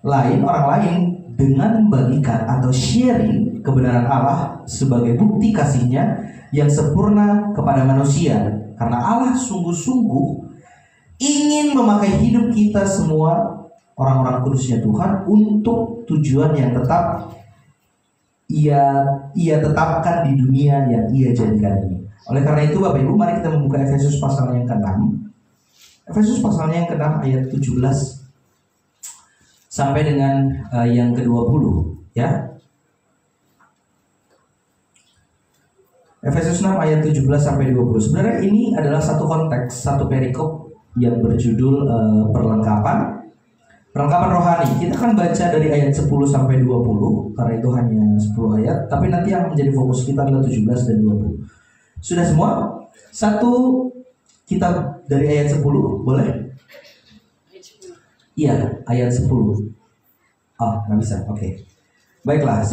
orang lain dengan membagikan atau sharing kebenaran Allah sebagai bukti kasihnya yang sempurna kepada manusia. Karena Allah sungguh-sungguh ingin memakai hidup kita semua orang-orang kudusnya Tuhan untuk tujuan yang tetap ia tetapkan di dunia yang ia jadikan ini. Oleh karena itu Bapak Ibu, mari kita membuka Efesus pasal yang ke-6. Efesus pasalnya yang ke-6 ayat 17 sampai dengan yang ke-20 ya. Efesus 6 ayat 17 sampai 20. Sebenarnya ini adalah satu konteks, satu perikop yang berjudul perlengkapan rohani. Kita akan baca dari ayat 10 sampai 20 karena itu hanya 10 ayat, tapi nanti yang menjadi fokus kita adalah 17 dan 20. Sudah semua? Satu kitab dari ayat 10 boleh? Iya, ayat 10. Oh, nggak bisa. Oke. Baiklah,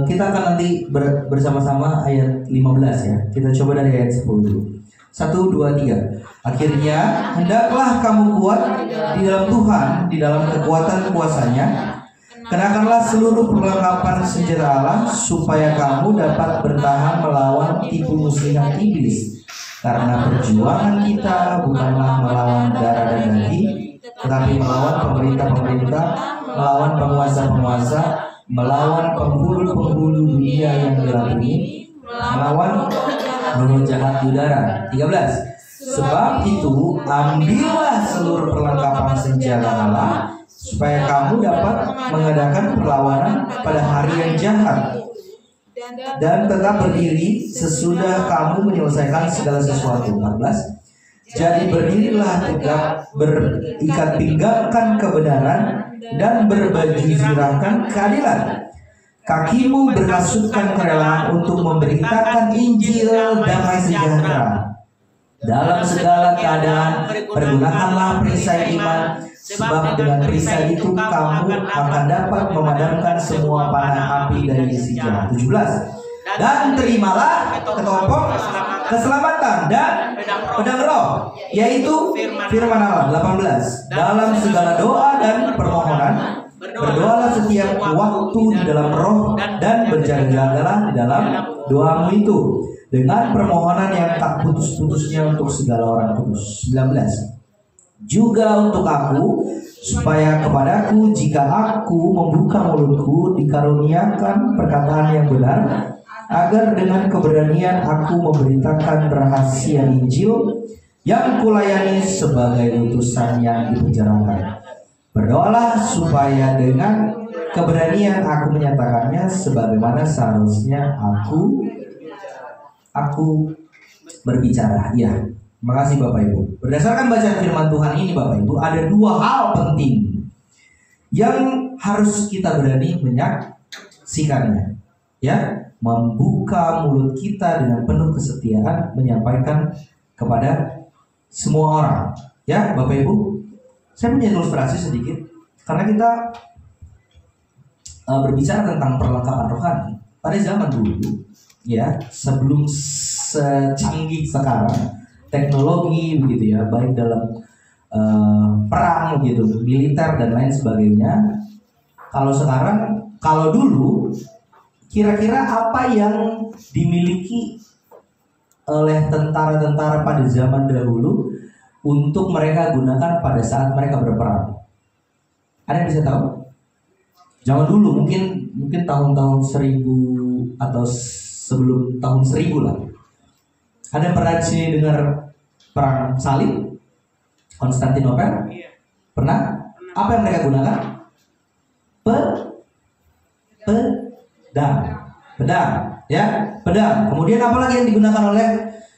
kita akan nanti bersama-sama ayat 15 ya. Kita coba dari ayat 10 dulu. 1, 2, 3. Akhirnya, hendaklah kamu kuat di dalam Tuhan, di dalam kekuatan kuasanya. Kenakanlah seluruh perlengkapan senjata Allah, supaya kamu dapat bertahan melawan tipu muslihat iblis. Karena perjuangan kita bukanlah melawan darah dan daging, tetapi melawan pemerintah-pemerintah, melawan penguasa-penguasa, melawan penghulu-penghulu dunia yang gelap ini, melawan roh jahat di udara. 13. Sebab itu ambillah seluruh perlengkapan senjata Allah, supaya kamu dapat mengadakan perlawanan pada hari yang jahat, dan tetap berdiri sesudah kamu menyelesaikan segala sesuatu. 14. Jadi berdirilah tegak, berikat pinggangkan kebenaran, dan berbaju zirahkan keadilan. Kakimu berkasutkan kerelaan untuk memberitakan Injil damai sejahtera. Dalam segala keadaan pergunakanlah perisai iman, sebab dengan perisai itu kamu akan dapat memadamkan semua panah api dari isi jahat. 17. Dan terimalah ketopong keselamatan dan pedang roh, yaitu firman Allah. 18. Dalam segala doa dan permohonan berdoalah setiap waktu di dalam roh, dan berjaga-jagalah di dalam doamu itu dengan permohonan yang tak putus-putusnya untuk segala orang kudus. 19. Juga untuk aku, supaya kepadaku jika aku membuka mulutku dikaruniakan perkataan yang benar, agar dengan keberanian aku memberitakan rahasia Injil yang kulayani sebagai utusan yang dipenjarakan. Berdoalah supaya dengan keberanian aku menyatakannya sebagaimana seharusnya aku berbicara. Ya, makasih Bapak Ibu. Berdasarkan bacaan firman Tuhan ini Bapak Ibu, ada dua hal penting yang harus kita berani menyaksikannya. Ya, membuka mulut kita dengan penuh kesetiaan menyampaikan kepada semua orang. Ya, Bapak Ibu, saya punya ilustrasi sedikit karena kita berbicara tentang perlengkapan rohani. Pada zaman dulu, ya, sebelum secanggih sekarang teknologi begitu ya, baik dalam perang gitu, militer dan lain sebagainya. Kalau dulu kira-kira apa yang dimiliki oleh tentara-tentara pada zaman dahulu untuk mereka gunakan pada saat mereka berperang? Ada yang bisa tahu? Zaman dulu mungkin tahun-tahun 1000 atau sebelum tahun 1000 lah. Ada yang pernah di sini dengar perang salib? Konstantinopel? Pernah? Apa yang mereka gunakan? Pedang, ya, pedang. Kemudian apa lagi yang digunakan oleh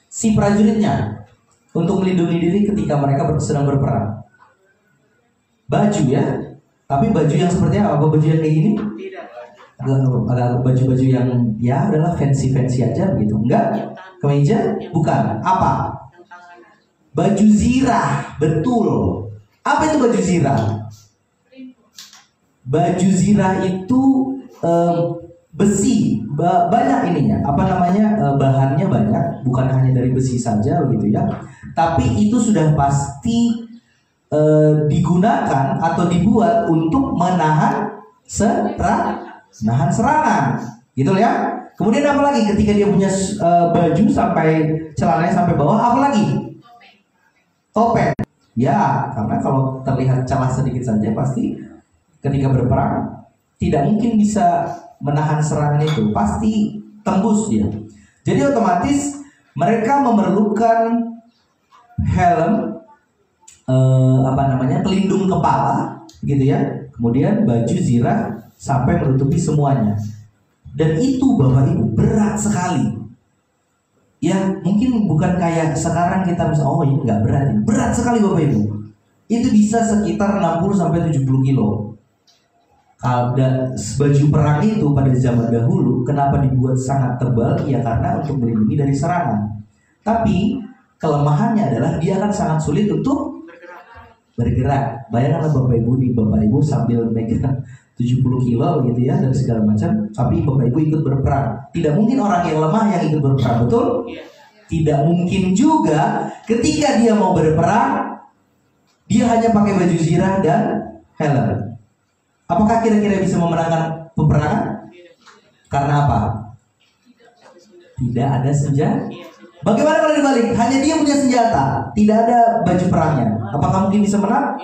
si prajuritnya untuk melindungi diri ketika mereka sedang berperang? Baju, ya. Tapi baju yang seperti apa? Baju yang kayak gini? Tidak. Agak baju-baju yang ya adalah fancy aja gitu. Enggak? Kemeja? Bukan. Apa? Baju zirah, betul. Apa itu baju zirah? Baju zirah itu besi, banyak ininya, bahannya banyak, bukan hanya dari besi saja begitu ya. Tapi itu sudah pasti digunakan atau dibuat untuk menahan serangan, gitu ya. Kemudian apa lagi ketika dia punya baju sampai celananya sampai bawah, apa lagi? Topeng. Ya, karena kalau terlihat celah sedikit saja pasti ketika berperang tidak mungkin bisa menahan serangan itu, pasti tembus dia. Jadi otomatis mereka memerlukan helm, pelindung kepala, gitu ya. Kemudian baju zirah sampai menutupi semuanya. Dan itu Bapak Ibu berat sekali. Ya mungkin bukan kayak sekarang kita bisa, oh ini nggak berat, ini berat sekali Bapak Ibu. Itu bisa sekitar 60-70 kilo. Kalau baju perang itu pada zaman dahulu kenapa dibuat sangat tebal? Ya karena untuk melindungi dari serangan. Tapi kelemahannya adalah dia akan sangat sulit untuk bergerak. Bayangkanlah Bapak Ibu sambil megang 70 kilo gitu ya dan segala macam, tapi Bapak Ibu ikut berperang. Tidak mungkin orang yang lemah yang ikut berperang, betul? Tidak mungkin juga ketika dia mau berperang dia hanya pakai baju zirah dan helm. Apakah kira-kira bisa memenangkan peperangan? Karena apa? Tidak ada senjata. Bagaimana kalau dibalik? Hanya dia punya senjata, tidak ada baju perangnya. Apakah mungkin bisa menang?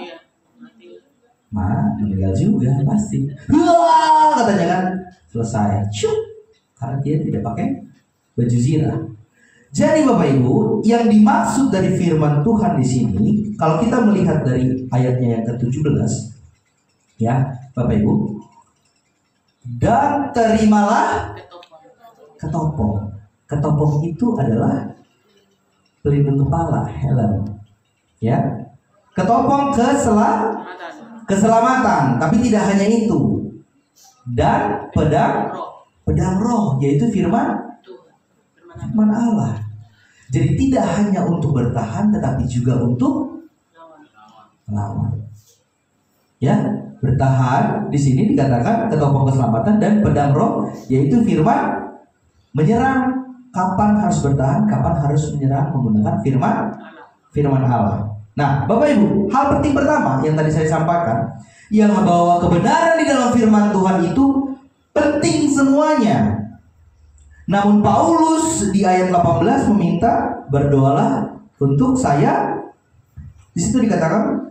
Meninggal juga pasti. Wah, katanya kan selesai. Syuk. Karena dia tidak pakai baju zirah. Jadi Bapak Ibu, yang dimaksud dari firman Tuhan di sini, kalau kita melihat dari ayatnya yang ke-17, ya Bapak Ibu, dan terimalah ketopong. Ketopong itu adalah pelindung kepala, helm. Ya, ketopong keselamatan, tapi tidak hanya itu. Dan pedang roh, yaitu firman Allah. Jadi tidak hanya untuk bertahan, tetapi juga untuk melawan. Ya, bertahan di sini dikatakan ketopong keselamatan dan pedang roh, yaitu firman menyerang. Kapan harus bertahan, kapan harus menyerang menggunakan firman Allah. Nah, Bapak Ibu, hal penting pertama yang tadi saya sampaikan, yang bahwa kebenaran di dalam firman Tuhan itu penting semuanya. Namun Paulus di ayat 18 meminta berdoalah untuk saya. Di situ dikatakan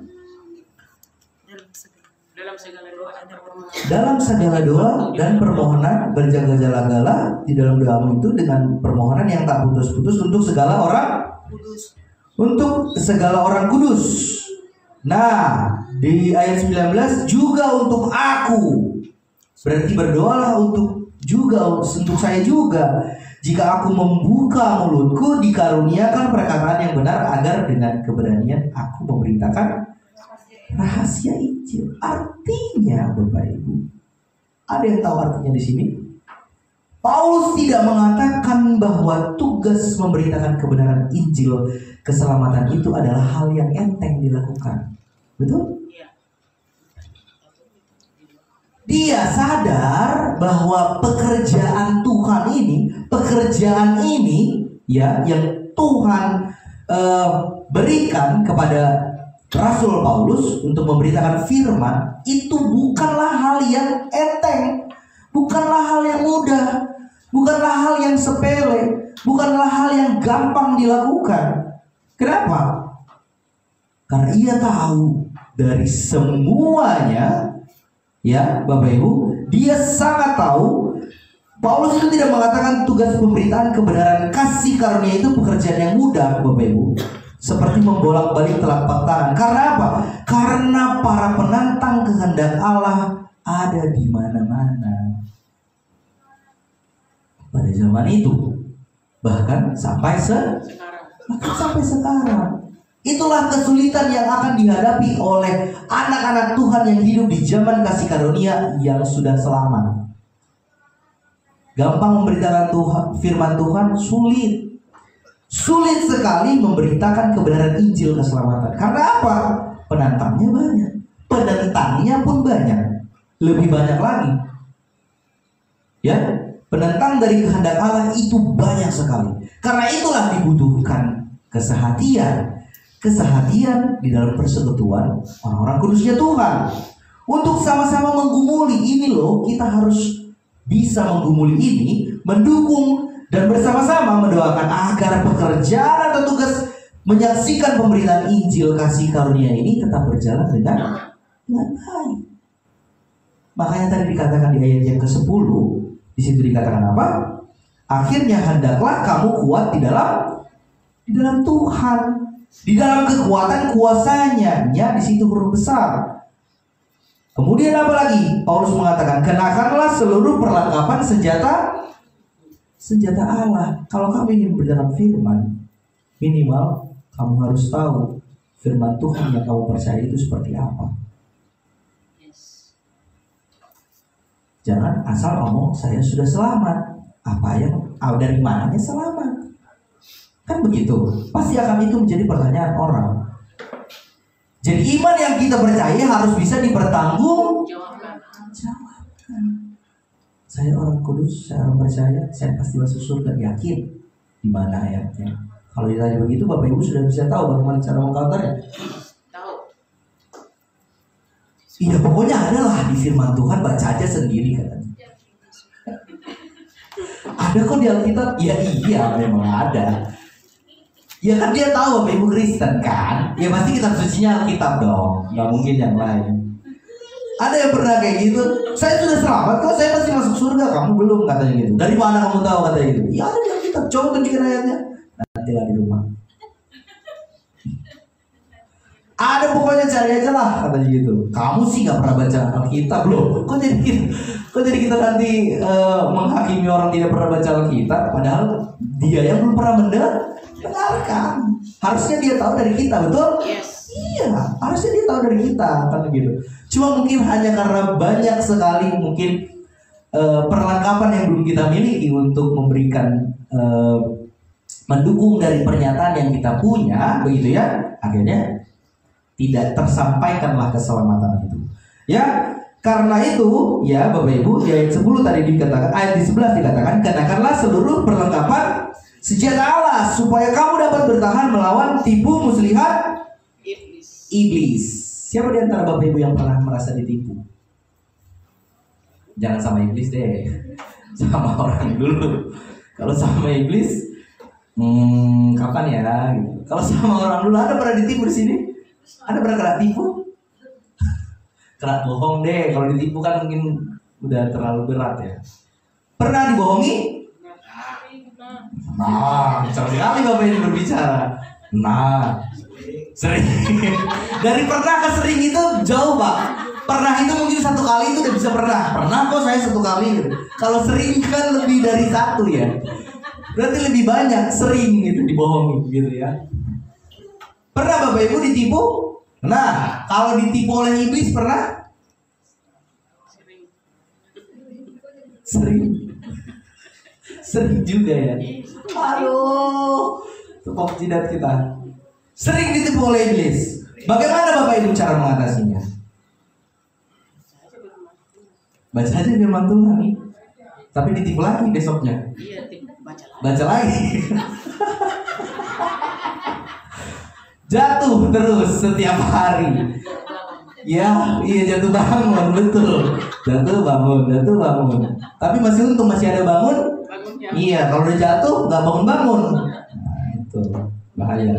dalam segala doa dan permohonan berjaga-jagalah di dalam doamu itu dengan permohonan yang tak putus-putus untuk segala orang kudus. Nah, di ayat 19 juga untuk aku. Berarti berdoalah untuk saya juga. Jika aku membuka mulutku, dikaruniakan perkataan yang benar, agar dengan keberanian aku memberitakan rahasia Injil. Artinya Bapak Ibu, ada yang tahu artinya di sini? Paulus tidak mengatakan bahwa tugas memberitakan kebenaran Injil keselamatan itu adalah hal yang enteng dilakukan. Betul? Dia sadar bahwa pekerjaan ini ya yang Tuhan berikan kepada Rasul Paulus untuk memberitakan firman itu bukanlah hal yang enteng, bukanlah hal yang mudah, bukanlah hal yang sepele, bukanlah hal yang gampang dilakukan. Kenapa? Karena ia tahu dari semuanya, ya Bapak Ibu, dia sangat tahu. Paulus itu tidak mengatakan tugas pemberitaan kebenaran kasih karunia itu pekerjaan yang mudah, Bapak Ibu. Seperti membolak-balik telapak tangan. Karena apa? Karena para penantang kehendak Allah ada di mana-mana pada zaman itu, bahkan sampai sekarang. Itulah kesulitan yang akan dihadapi oleh anak-anak Tuhan yang hidup di zaman kasih karunia yang sudah selamat. Gampang memberitakan firman Tuhan, sulit sekali memberitakan kebenaran Injil keselamatan. Karena apa? Penantangnya banyak, penentangnya pun banyak, lebih banyak lagi. Ya, penentang dari kehendak Allah itu banyak sekali. Karena itulah dibutuhkan kesehatian, keseharian di dalam persekutuan orang-orang kudusnya Tuhan. Untuk sama-sama menggumuli ini loh, kita harus bisa menggumuli ini, mendukung dan bersama-sama mendoakan agar pekerjaan atau tugas menyaksikan pemberitaan Injil kasih karunia ini tetap berjalan dengan baik. Makanya tadi dikatakan di ayat yang ke-10, di situ dikatakan apa? Akhirnya hendaklah kamu kuat di dalam Tuhan, di dalam kekuatan kuasanya. Ya, di situ huruf besar. Kemudian apa lagi? Paulus mengatakan, kenakanlah seluruh perlengkapan senjata Allah. Kalau kamu ingin berjalan firman, minimal kamu harus tahu firman Tuhan yang kamu percaya itu seperti apa. Jangan asal ngomong saya sudah selamat. Apa yang dari mananya selamat? Kan begitu. Pasti akan itu menjadi pertanyaan orang. Jadi iman yang kita percaya harus bisa dipertanggungjawabkan. Saya orang kudus, saya orang percaya, saya pasti masuk surga. Yakin? Di mana ayatnya? Kalau ditanya begitu, Bapak Ibu sudah bisa tahu bagaimana cara mengcounternya. Tahu. Iya, pokoknya adalah di firman Tuhan, baca aja sendiri katanya. Ada kok di Alkitab? Ya iya, memang ada. Ya kan dia tahu Bapak Ibu Kristen kan. Ya pasti kitab sucinya Alkitab dong. Gak mungkin yang lain. Ada yang pernah kayak gitu, saya sudah selamat kok, saya pasti masuk surga, kamu belum, katanya gitu. Dari mana kamu tahu, katanya gitu. Ya ada di Alkitab, coba tunjukin ayatnya. Nanti lah di rumah. Ada pokoknya cari aja lah, katanya gitu. Kamu sih gak pernah baca Alkitab loh. Kok jadi kita nanti menghakimi orang tidak pernah baca Alkitab, padahal dia yang belum pernah mendengarkan. Harusnya dia tahu dari kita, betul? Yes. Iya, harusnya dia tahu dari kita, kan gitu. Cuma mungkin hanya karena banyak sekali mungkin perlengkapan yang belum kita miliki untuk memberikan mendukung dari pernyataan yang kita punya, begitu ya. Akhirnya tidak tersampaikanlah keselamatan itu. Ya, karena itu ya Bapak Ibu, di ayat 10 tadi dikatakan, ayat di 11 dikatakan, kenakanlah seluruh perlengkapan senjata Allah supaya kamu dapat bertahan melawan tipu muslihat iblis. Siapa di antara Bapak Ibu yang pernah merasa ditipu? Jangan sama iblis deh, sama orang dulu. Kalau sama iblis, kapan ya? Gitu. Kalau sama orang dulu, ada pernah ditipu di sini? Ada pernah kena tipu? Kena bohong deh. Kalau ditipu kan mungkin udah terlalu berat ya. Pernah dibohongi? Nah, bicara sekali Bapak ini berbicara. Nah, sering. Dari pernah ke sering itu jauh Pak. Pernah itu mungkin satu kali itu udah bisa pernah. Pernah kok saya satu kali gitu. Kalau sering kan lebih dari satu ya. Berarti lebih banyak sering gitu dibohongi gitu ya. Pernah Bapak Ibu ditipu? Nah, kalau ditipu oleh iblis pernah? Sering. Sering juga ya. Aduh, tepok jidat kita. Sering ditipu oleh iblis. Bagaimana Bapak Ibu cara mengatasinya? Baca aja firman Tuhan. Tapi ditipu lagi besoknya. Baca lagi. Jatuh terus setiap hari. Ya, iya jatuh bangun, betul. Jatuh bangun. Tapi masih untung masih ada bangun. Iya, kalau udah jatuh nggak bangun. Nah, itu bahaya.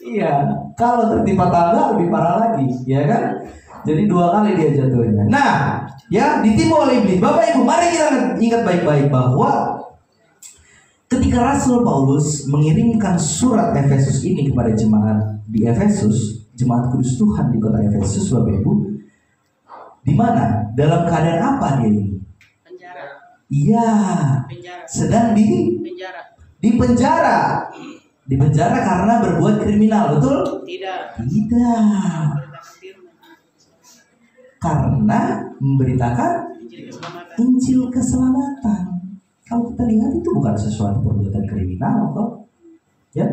Iya, kalau tertimpa tangga lebih parah lagi, ya kan? Jadi 2 kali dia jatuhnya. Nah, ya ditipu oleh iblis. Bapak Ibu, mari kita ingat baik-baik bahwa ketika Rasul Paulus mengirimkan surat Efesus ini kepada jemaat di Efesus, jemaat kudus Tuhan di kota Efesus, Bapak Ibu, di mana? Dalam keadaan apa dia ini? Penjara. Iya. Sedang di penjara. Di penjara karena berbuat kriminal, betul? Tidak. Karena memberitakan Injil keselamatan. Kalau kita lihat itu bukan sesuatu perbuatan kriminal kok. Ya.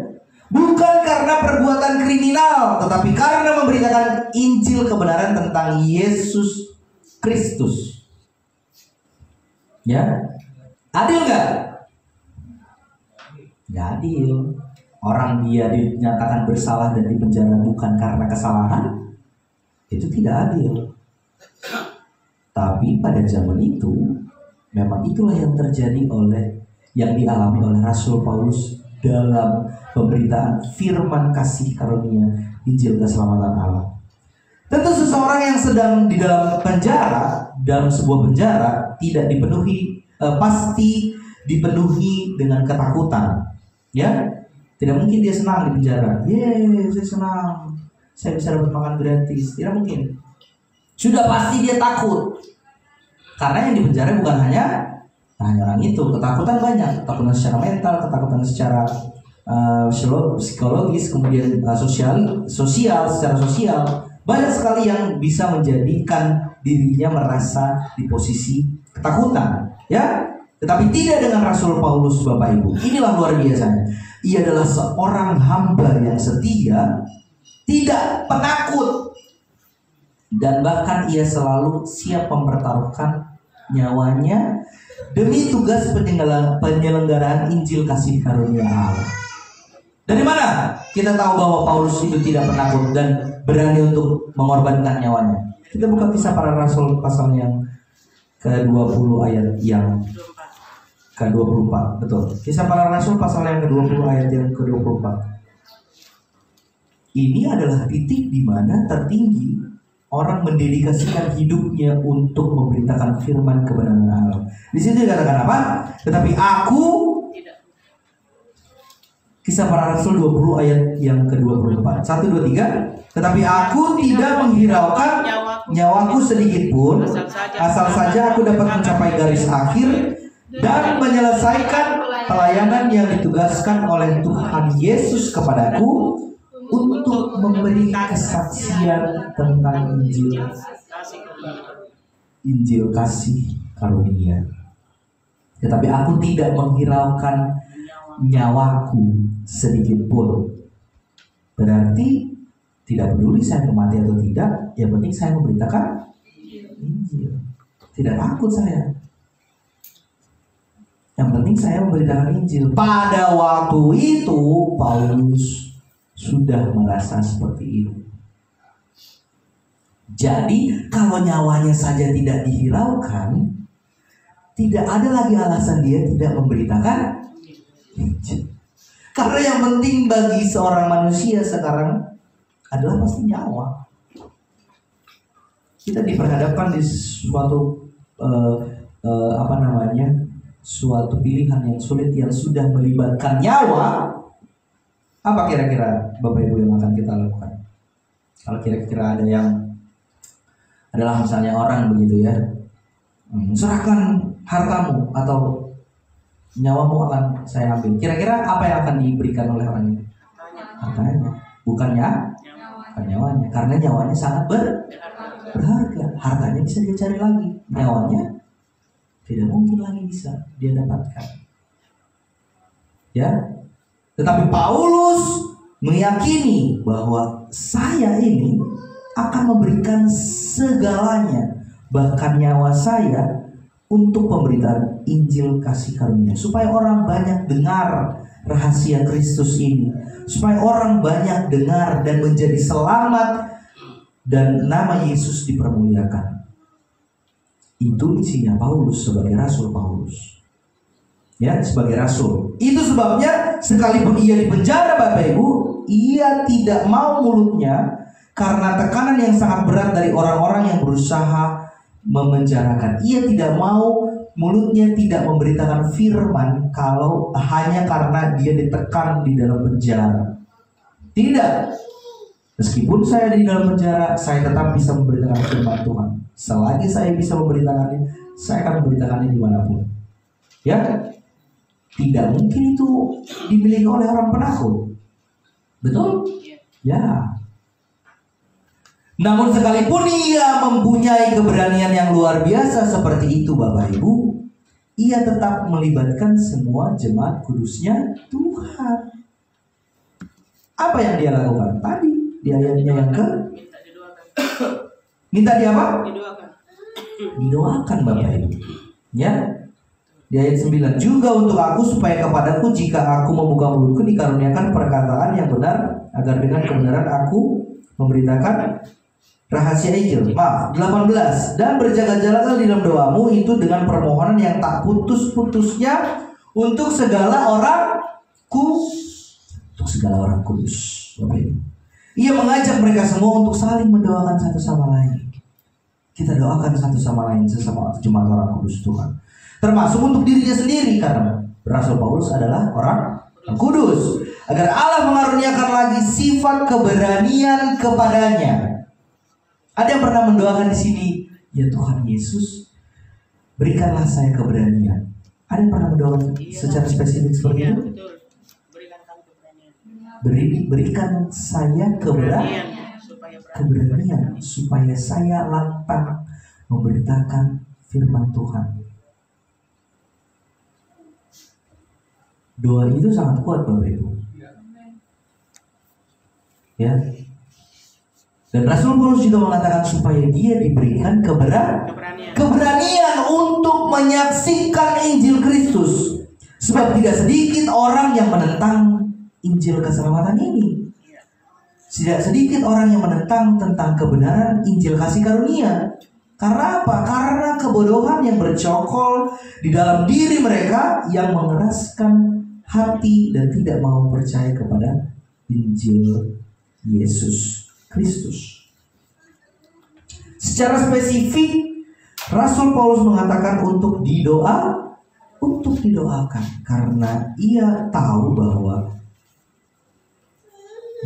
Bukan karena perbuatan kriminal, tetapi karena memberitakan Injil kebenaran tentang Yesus Kristus. Ya. Adil nggak? Tidak adil. Orang dia dinyatakan bersalah dan dipenjara bukan karena kesalahan, itu tidak adil. Tapi pada zaman itu memang itulah yang terjadi yang dialami oleh Rasul Paulus dalam pemberitaan firman kasih karunia Injil keselamatan Allah. Tentu seseorang yang sedang di dalam penjara, dalam sebuah penjara, tidak dipenuhi, pasti dipenuhi dengan ketakutan. Ya, tidak mungkin dia senang di penjara. Saya senang, saya bisa dapat makan gratis. Tidak mungkin. Sudah pasti dia takut. Karena yang di penjara bukan hanya orang itu, ketakutan banyak, ketakutan secara mental, ketakutan secara psikologis, kemudian secara sosial. Banyak sekali yang bisa menjadikan dirinya merasa di posisi ketakutan, ya. Tetapi tidak dengan Rasul Paulus, Bapak Ibu. Inilah luar biasanya. Ia adalah seorang hamba yang setia, tidak penakut, dan bahkan ia selalu siap mempertaruhkan nyawanya demi tugas penyelenggaraan Injil kasih karunia Allah. Dari mana kita tahu bahwa Paulus itu tidak penakut dan berani untuk mengorbankan nyawanya? Kita buka Kisah Para Rasul pasal yang ke-20 ayat yang ke-24. Betul. Kisah Para Rasul pasal yang ke-20 ayat yang ke-24. Ini adalah titik di mana tertinggi orang mendedikasikan hidupnya untuk memberitakan firman kebenaran Allah. Di situ dikatakan apa? Tetapi aku, Kisah Para Rasul 20 ayat yang ke-24. 1, 2, 3. Tetapi aku tidak menghiraukan nyawaku sedikit pun, asal saja aku dapat mencapai garis akhir dan menyelesaikan pelayanan yang ditugaskan oleh Tuhan Yesus kepadaku untuk memberi kesaksian tentang Injil kasih karunia. Tetapi aku tidak menghiraukan nyawaku sedikit pun. Berarti tidak peduli saya mati atau tidak, yang penting saya memberitakan Injil. Tidak takut saya. Yang penting saya memberitakan Injil. Pada waktu itu Paulus sudah merasa seperti itu. Jadi kalau nyawanya saja tidak dihiraukan, tidak ada lagi alasan dia tidak memberitakan Injil. Karena yang penting bagi seorang manusia sekarang adalah pasti nyawa. Kita diperhadapkan di suatu suatu pilihan yang sulit yang sudah melibatkan nyawa. Apa kira-kira Bapak Ibu yang akan kita lakukan? Kalau kira-kira ada yang adalah misalnya orang begitu ya, serahkan hartamu atau nyawamu akan saya ambil. Kira-kira apa yang akan diberikan oleh orang ini? Hartanya, bukan nyawanya. Karena nyawanya sangat berharga. Hartanya bisa dia cari lagi, nyawanya tidak mungkin lagi bisa dia dapatkan. Ya. Tetapi Paulus meyakini bahwa saya ini akan memberikan segalanya, bahkan nyawa saya, untuk pemberitaan Injil kasih karunia, supaya orang banyak dengar rahasia Kristus ini, supaya orang banyak dengar dan menjadi selamat dan nama Yesus dipermuliakan. Itu isinya Paulus sebagai Rasul Paulus. Ya, sebagai rasul. Itu sebabnya sekalipun ia di penjara, Bapak Ibu, ia tidak mau mulutnya karena tekanan yang sangat berat dari orang-orang yang berusaha memenjarakan. Ia tidak mau mulutnya tidak memberitakan firman kalau hanya karena dia ditekan di dalam penjara. Tidak. Meskipun saya di dalam penjara, saya tetap bisa memberitakan firman Tuhan. Selagi saya bisa memberitakannya, saya akan memberitakannya dimanapun. Ya. Tidak mungkin itu dimiliki oleh orang penakut. Betul? Ya. Namun sekalipun ia mempunyai keberanian yang luar biasa seperti itu, Bapak Ibu, ia tetap melibatkan semua jemaat kudusnya Tuhan. Apa yang dia lakukan? Tadi di ayatnya yang ke minta dia apa? Didoakan, Bapak Ibu. Ya. Di ayat 9, juga untuk aku supaya kepadaku jika aku membuka mulutku dikaruniakan perkataan yang benar, agar dengan kebenaran aku memberitakan rahasia Injil. Maaf, 18. Dan berjaga-jagalah di dalam doamu itu dengan permohonan yang tak putus-putusnya untuk segala orang kudus. Ia mengajak mereka semua untuk saling mendoakan satu sama lain. Kita doakan satu sama lain sesama jemaat orang kudus Tuhan. Termasuk untuk dirinya sendiri, karena Rasul Paulus adalah orang kudus, agar Allah mengaruniakan lagi sifat keberanian kepadanya. Ada yang pernah mendoakan di sini, ya Tuhan Yesus, berikanlah saya keberanian. Ada yang pernah mendoakan secara spesifik seperti itu? Berikan saya keberanian supaya saya lantang memberitakan firman Tuhan. Doa itu sangat kuat Bapak Ibu. Ya. Dan Rasul Paulus juga mengatakan supaya dia diberikan keberanian untuk menyaksikan Injil Kristus. Sebab tidak sedikit orang yang menentang Injil keselamatan ini. Tidak sedikit orang yang menentang tentang kebenaran Injil kasih karunia. Karena apa? Karena kebodohan yang bercokol di dalam diri mereka yang mengeraskan hati dan tidak mau percaya kepada Injil Yesus Kristus. Secara spesifik Rasul Paulus mengatakan untuk didoakan karena ia tahu bahwa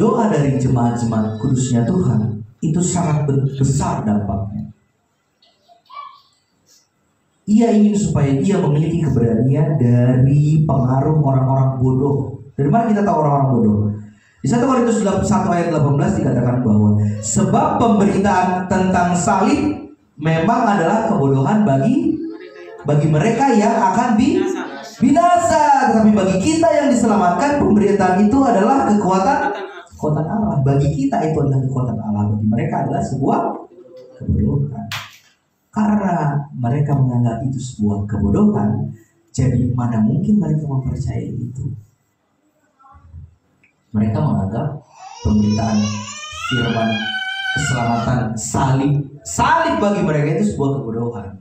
doa dari jemaat-jemaat kudusnya Tuhan itu sangat besar dampaknya. Ia ingin supaya dia memiliki keberanian dari pengaruh orang-orang bodoh. Dari mana kita tahu orang-orang bodoh? Di 1 Korintus 1 ayat 18 dikatakan bahwa sebab pemberitaan tentang salib memang adalah kebodohan bagi mereka yang akan binasa. Tetapi bagi kita yang diselamatkan, pemberitaan itu adalah kekuatan Allah. Bagi kita itu adalah kekuatan Allah. Bagi mereka adalah sebuah kebodohan. Karena mereka menganggap itu sebuah kebodohan, jadi mana mungkin mereka mempercayai itu. Mereka menganggap pemberitaan firman keselamatan salib bagi mereka itu sebuah kebodohan.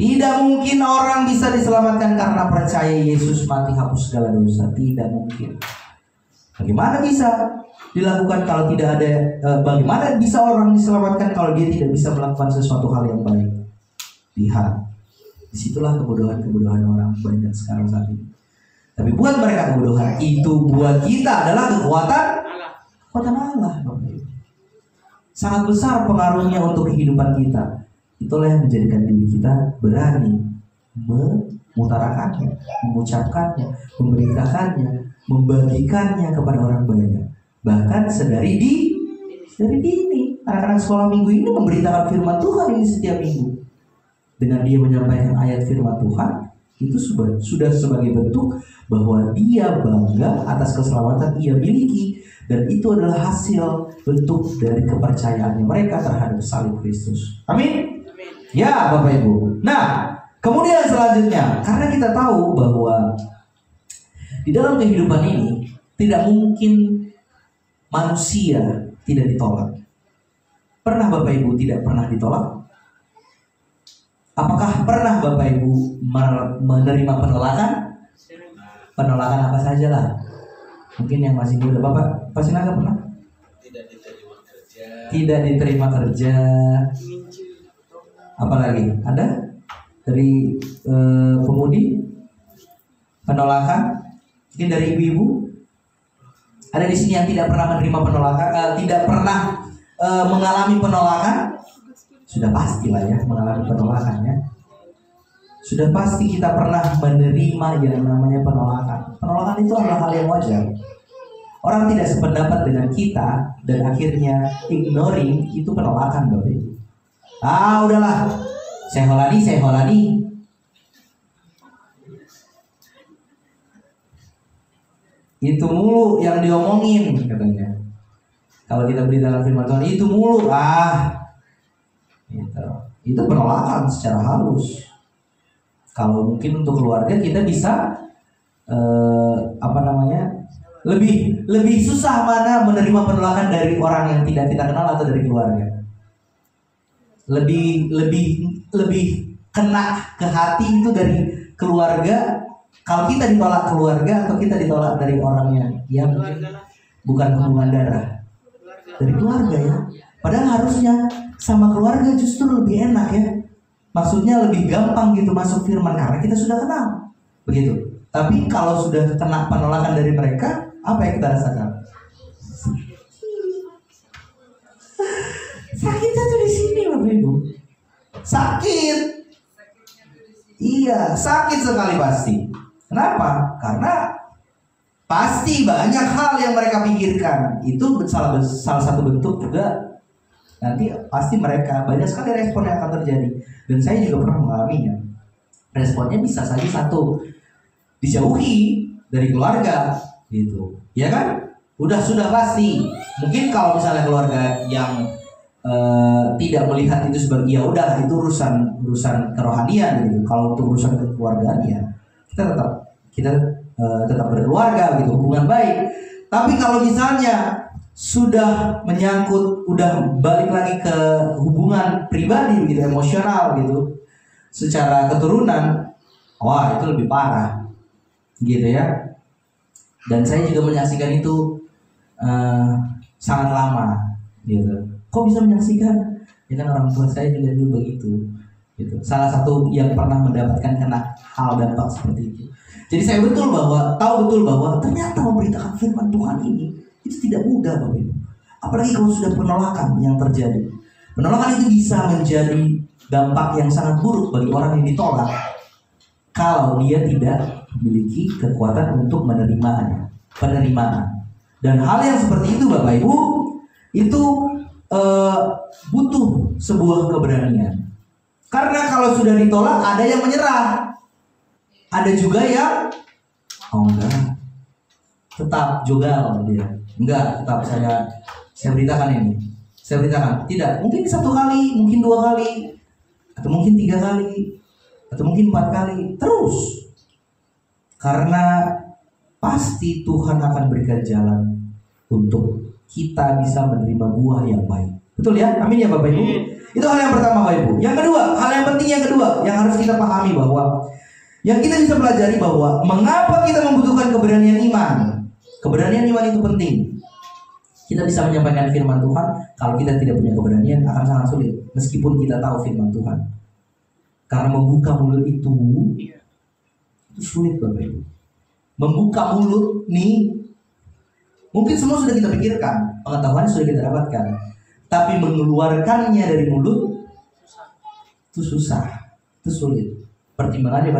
Tidak mungkin orang bisa diselamatkan karena percaya Yesus mati hapus segala dosa. Tidak mungkin. Bagaimana bisa dilakukan kalau tidak ada? Bagaimana bisa orang diselamatkan kalau dia tidak bisa melakukan sesuatu hal yang baik? Lihat, disitulah kebodohan orang banyak sekarang saat ini. Tapi buat mereka kebodohan itu, buat kita adalah kekuatan Allah. Sangat besar pengaruhnya untuk kehidupan kita. Itulah yang menjadikan diri kita berani mengutarakannya, mengucapkannya, memberitakannya, membagikannya kepada orang banyak. Bahkan dari dini, anak-anak sekolah minggu ini memberitakan firman Tuhan ini setiap minggu. Dengan dia menyampaikan ayat firman Tuhan, itu sudah sebagai bentuk bahwa dia bangga atas keselamatan ia miliki, dan itu adalah hasil bentuk dari kepercayaannya mereka terhadap salib Kristus. Amin. Ya Bapak Ibu. Nah, kemudian selanjutnya, karena kita tahu bahwa di dalam kehidupan ini tidak mungkin manusia tidak ditolak. Pernah Bapak Ibu tidak pernah ditolak? Apakah pernah Bapak Ibu menerima penolakan? Penolakan apa saja lah. Mungkin yang masih muda, Bapak pasti nggak pernah? Tidak diterima kerja. Apalagi? Ada? Dari pemudi? Penolakan? Mungkin dari ibu-ibu? Ada di sini yang tidak pernah menerima penolakan, tidak pernah mengalami penolakan? Sudah pastilah ya mengalami penolakan ya. Sudah pasti kita pernah menerima yang namanya penolakan. Penolakan itu adalah hal yang wajar. Orang tidak sependapat dengan kita dan akhirnya ignoring, itu penolakan Bapak Ibu. Udahlah, saya holani. Itu mulu yang diomongin katanya. Kalau kita beritakan firman Tuhan, itu mulu gitu. Itu penolakan secara halus. Kalau mungkin untuk keluarga kita bisa lebih susah mana menerima penolakan dari orang yang tidak kita kenal atau dari keluarga. Lebih kena ke hati itu dari keluarga. Kalau kita ditolak keluarga atau kita ditolak dari orangnya yang bukan hubungan darah, dari keluarga ya. Padahal harusnya sama keluarga justru lebih enak ya. Maksudnya lebih gampang gitu masuk firman karena kita sudah kenal, begitu. Tapi kalau sudah kena penolakan dari mereka, apa yang kita rasakan? Sakitnya tuh di sini, Bapak Ibu. Sakit. Iya, sakit sekali pasti. Kenapa? Karena pasti banyak hal yang mereka pikirkan. Itu salah satu bentuk juga nanti pasti mereka banyak sekali respon yang akan terjadi. Dan saya juga pernah mengalaminya. Responnya bisa saja satu, dijauhi dari keluarga gitu. Ya kan? Sudah pasti. Mungkin kalau misalnya keluarga yang tidak melihat itu sebagai ya udah itu urusan kerohanian gitu. Kalau untuk urusan kekeluargaan ya kita tetap berkeluarga gitu, hubungan baik. Tapi kalau misalnya sudah menyangkut, udah balik lagi ke hubungan pribadi gitu, emosional gitu, secara keturunan, wah itu lebih parah gitu ya. Dan saya juga menyaksikan itu sangat lama gitu. Kok bisa menyaksikan? Ya kan orang tua saya juga dulu begitu gitu. Salah satu yang pernah mendapatkan kena hal dampak seperti itu. Jadi saya tahu betul bahwa ternyata memberitakan firman Tuhan ini itu tidak mudah, Bapak Ibu. Apalagi kalau sudah penolakan yang terjadi. Penolakan itu bisa menjadi dampak yang sangat buruk bagi orang yang ditolak kalau dia tidak memiliki kekuatan untuk penerimaan. Dan hal yang seperti itu, Bapak Ibu, itu butuh sebuah keberanian. Karena kalau sudah ditolak ada yang menyerah, ada juga yang enggak, tetap juga dia enggak, tetap saya beritakan ini, saya beritakan tidak, mungkin 1 kali, mungkin 2 kali, atau mungkin 3 kali, atau mungkin 4 kali, terus. Karena pasti Tuhan akan berikan jalan untuk kita bisa menerima buah yang baik. Betul ya? Amin ya Bapak Ibu. Itu hal yang pertama Bapak Ibu. Yang kedua, hal yang penting yang kedua yang harus kita pahami bahwa yang kita bisa pelajari bahwa mengapa kita membutuhkan keberanian iman. Keberanian iman itu penting. Kita bisa menyampaikan firman Tuhan. Kalau kita tidak punya keberanian akan sangat sulit, meskipun kita tahu firman Tuhan. Karena membuka mulut itu sulit Bapak Ibu. Membuka mulut nih, mungkin semua sudah kita pikirkan, pengetahuan sudah kita dapatkan, tapi mengeluarkannya dari mulut itu susah, itu sulit. Pertimbangannya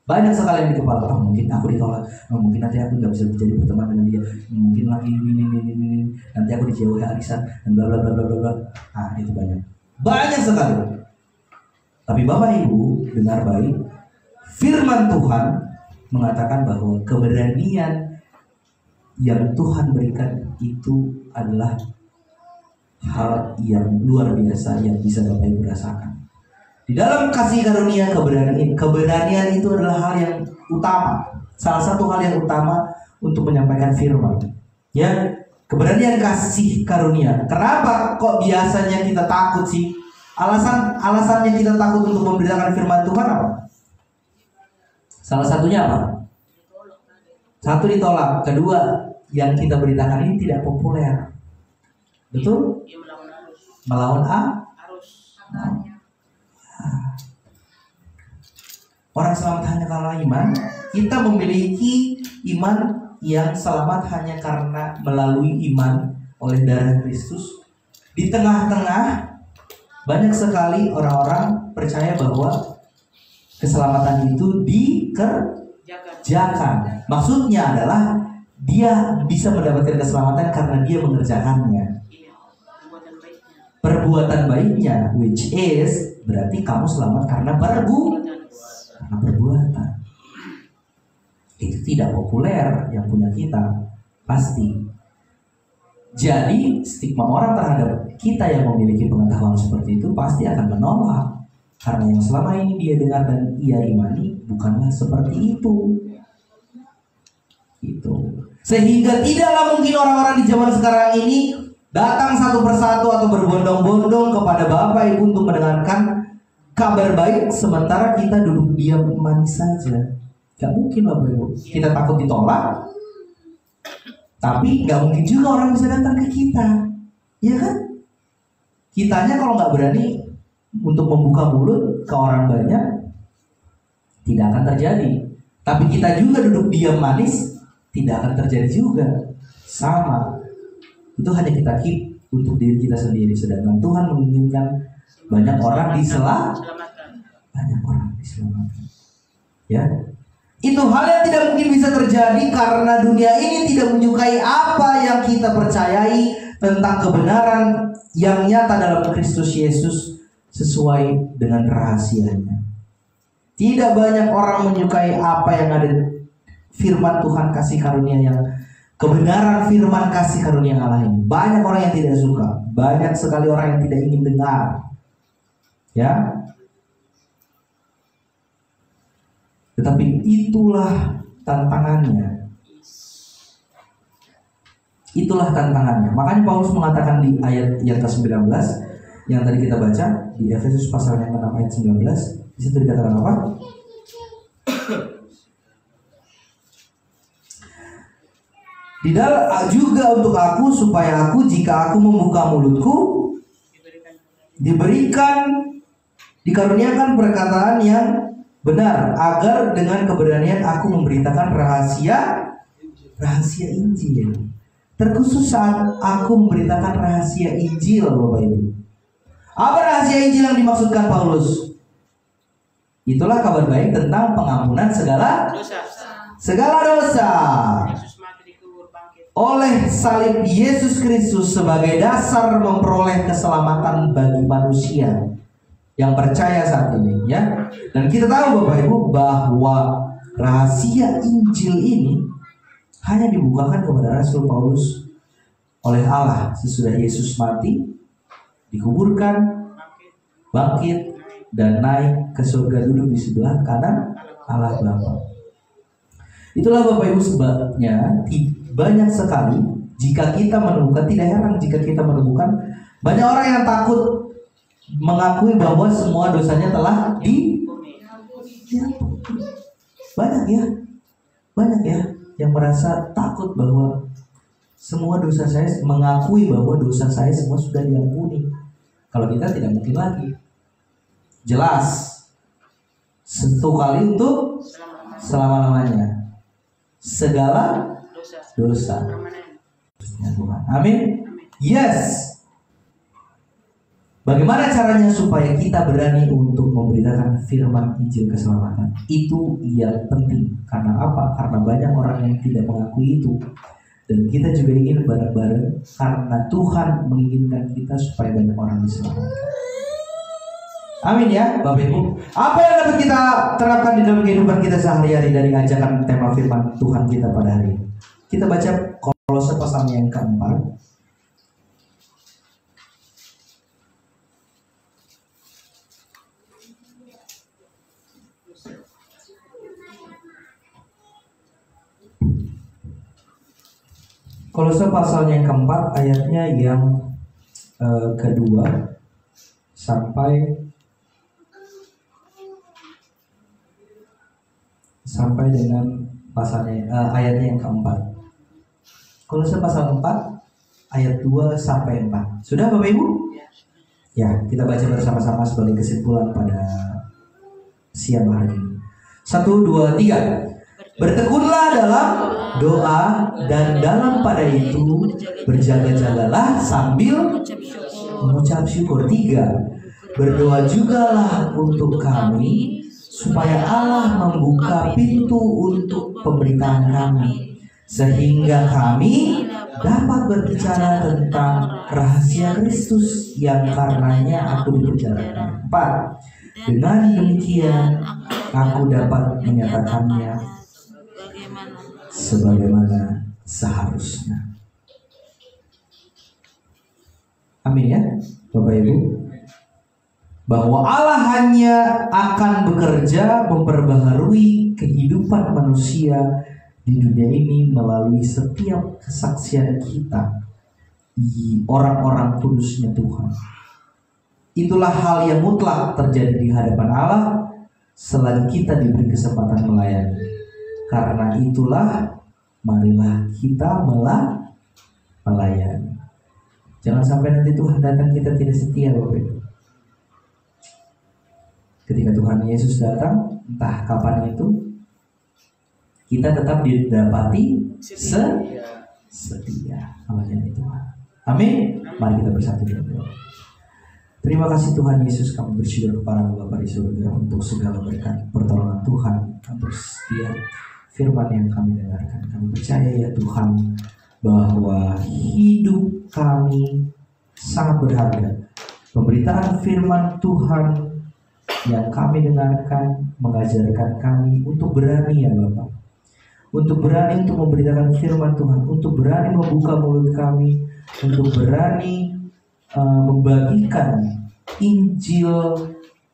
banyak sekali yang di kepala. Mungkin aku ditolak, mungkin nanti aku nggak bisa jadi berteman dengan dia, mungkin lagi ini, nanti aku dijauhi arisan dan bla bla bla bla bla. Ah, itu banyak sekali. Tapi Bapak Ibu dengar baik, firman Tuhan mengatakan bahwa keberanian yang Tuhan berikan itu adalah hal yang luar biasa yang bisa Bapak Ibu rasakan. Di dalam kasih karunia keberanian itu adalah hal yang utama. Salah satu hal yang utama untuk menyampaikan firman. Ya, keberanian kasih karunia. Kenapa kok biasanya kita takut sih? Alasannya kita takut untuk memberitakan firman Tuhan apa? Salah satunya apa? Satu, ditolak. Kedua, yang kita beritakan ini tidak populer. Betul? Melawan arus. Orang selamat hanya karena iman. Kita memiliki iman yang selamat hanya karena melalui iman oleh darah Kristus. Di tengah-tengah banyak sekali orang-orang percaya bahwa keselamatan itu dikerjakan. Maksudnya adalah dia bisa mendapatkan keselamatan karena dia mengerjakannya. Perbuatan baiknya, which is berarti kamu selamat karena perbuatan. Itu tidak populer yang punya kita, pasti. Jadi stigma orang terhadap kita yang memiliki pengetahuan seperti itu pasti akan menolak. Karena yang selama ini dia dengar dan ia imani bukanlah seperti itu. Itu. Sehingga tidaklah mungkin orang-orang di zaman sekarang ini datang satu persatu atau berbondong-bondong kepada Bapak Ibu untuk mendengarkan kabar baik, sementara kita duduk diam manis saja. Gak mungkin Bapak Ibu. Kita takut ditolak, tapi gak mungkin juga orang bisa datang ke kita, ya kan? Kitanya kalau gak berani untuk membuka mulut ke orang banyak, tidak akan terjadi. Tapi kita juga duduk diam manis, tidak akan terjadi juga. Sama. Itu hanya kita keep untuk diri kita sendiri. Sedangkan Tuhan menginginkan banyak orang diselamatkan. Banyak orang diselamatkan. Ya. Itu hal yang tidak mungkin bisa terjadi karena dunia ini tidak menyukai apa yang kita percayai tentang kebenaran yang nyata dalam Kristus Yesus sesuai dengan rahasianya. Tidak banyak orang menyukai apa yang ada firman Tuhan kasih karunia yang kebenaran firman kasih karunia Allah ini. Banyak orang yang tidak suka, banyak sekali orang yang tidak ingin dengar. Ya. Tetapi itulah tantangannya. Itulah tantangannya. Makanya Paulus mengatakan di ayat yang ke-19 yang tadi kita baca di Efesus pasal yang ke-6 ayat 19, di situ dikatakan apa? Tidak juga untuk aku supaya aku jika aku membuka mulutku dikaruniakan perkataan yang benar, agar dengan keberanian aku memberitakan rahasia Injil. Terkhusus saat aku memberitakan rahasia Injil, Bapak Ibu. Apa rahasia Injil yang dimaksudkan Paulus? Itulah kabar baik tentang pengampunan segala dosa. Oleh salib Yesus Kristus sebagai dasar memperoleh keselamatan bagi manusia yang percaya saat ini, ya. Dan kita tahu Bapak Ibu bahwa rahasia Injil ini hanya dibukakan kepada Rasul Paulus oleh Allah sesudah Yesus mati, dikuburkan, bangkit, dan naik ke surga duduk di sebelah kanan Allah Bapa. Itulah Bapak Ibu sebabnya banyak sekali jika kita menemukan, tidak heran jika kita menemukan banyak orang yang takut mengakui bahwa semua dosanya telah banyak ya yang merasa takut bahwa semua dosa saya, mengakui bahwa dosa saya semua sudah diampuni. Kalau kita tidak mungkin lagi. Jelas satu kali untuk selama-lamanya segala dosa. Amin. Yes. Bagaimana caranya supaya kita berani untuk memberitakan firman Injil keselamatan? Itu yang penting. Karena apa? Karena banyak orang yang tidak mengakui itu. Dan kita juga ingin bareng-bareng karena Tuhan menginginkan kita supaya banyak orang diselamatkan. Amin ya Bapak Ibu. Apa yang dapat kita terapkan di dalam kehidupan kita sehari-hari dari ajakan tema firman Tuhan kita pada hari ini? Kita baca Kolose pasal yang keempat. Kolose pasal yang keempat ayatnya yang kedua sampai dengan pasalnya ayatnya yang keempat. Kolose pasal 4 ayat 2 sampai 4. Sudah Bapak Ibu? Ya, kita baca bersama-sama sebagai kesimpulan pada siang hari ini. 1, 2, 3. Bertekunlah dalam doa dan dalam pada itu berjaga-jagalah sambil mengucap syukur. 3. Berdoa jugalah untuk kami supaya Allah membuka pintu untuk pemberitaan kami, sehingga kami dapat berbicara tentang rahasia Kristus yang karenanya aku dibicarakan. 4. Dengan demikian aku dapat menyatakannya sebagaimana seharusnya. Amin ya Bapak Ibu. bahwa Allah hanya akan bekerja memperbaharui kehidupan manusia di dunia ini melalui setiap kesaksian kita di orang-orang kudusnya Tuhan. Itulah hal yang mutlak terjadi di hadapan Allah selagi kita diberi kesempatan melayani. Karena itulah marilah kita melayani. Jangan sampai nanti Tuhan datang kita tidak setia, Bapak Ibu. Ketika Tuhan Yesus datang, entah kapan itu, kita tetap didapati setia. Melayani Tuhan. Amin. Mari kita bersatu dalam doa. Terima kasih Tuhan Yesus, kami bersyukur kepada Bapa di surga untuk segala berkat pertolongan Tuhan, untuk setiap firman yang kami dengarkan. Kami percaya ya Tuhan bahwa hidup kami sangat berharga. Pemberitaan firman Tuhan yang kami dengarkan mengajarkan kami untuk berani ya Bapak, untuk berani untuk memberitakan firman Tuhan, untuk berani membuka mulut kami, untuk berani membagikan Injil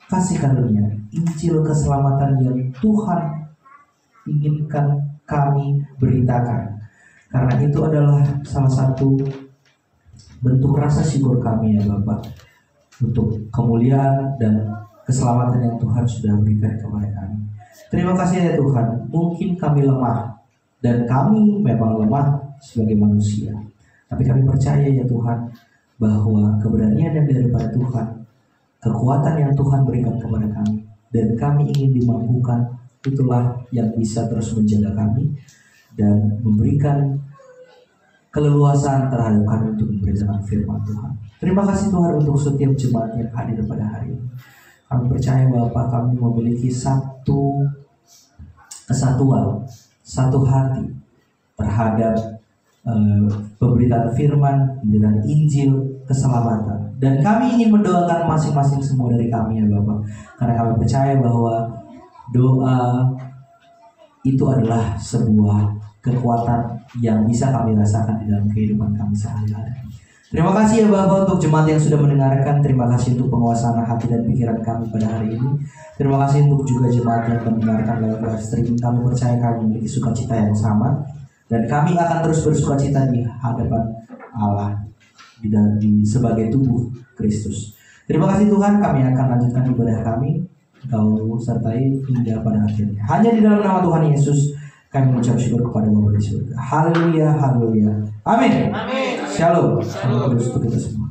kasih karunia, Injil keselamatan yang Tuhan inginkan kami beritakan. Karena itu adalah salah satu bentuk rasa syukur kami ya Bapak, untuk kemuliaan dan keselamatan yang Tuhan sudah berikan kepada kami. Terima kasih ya Tuhan. Mungkin kami lemah, dan kami memang lemah sebagai manusia, tapi kami percaya ya Tuhan bahwa keberanian yang daripada Tuhan, kekuatan yang Tuhan berikan kepada kami, dan kami ingin dimampukan, itulah yang bisa terus menjaga kami dan memberikan keleluasan terhadap kami untuk memberitakan firman Tuhan. Terima kasih Tuhan untuk setiap jemaat yang hadir pada hari ini. Kami percaya Bapak, kami memiliki satu kesatuan, satu hati terhadap pemberitaan firman, pemberitaan Injil, keselamatan. Dan kami ingin mendoakan masing-masing semua dari kami ya Bapak, karena kami percaya bahwa doa itu adalah sebuah kekuatan yang bisa kami rasakan di dalam kehidupan kami sehari-hari. Terima kasih ya Bapak untuk jemaat yang sudah mendengarkan. Terima kasih untuk penguasaan hati dan pikiran kami pada hari ini. Terima kasih untuk juga jemaat yang mendengarkan lewat live streaming. Kami percaya kami memiliki sukacita yang sama, dan kami akan terus bersukacita di hadapan Allah sebagai tubuh Kristus. Terima kasih Tuhan. Kami akan lanjutkan ibadah kami. Kau sertai hingga pada akhirnya. Hanya di dalam nama Tuhan Yesus kami mengucap syukur kepada Bapa di surga. Haleluya, haleluya. Amin. Amin. Shalom. Shalom. Shalom.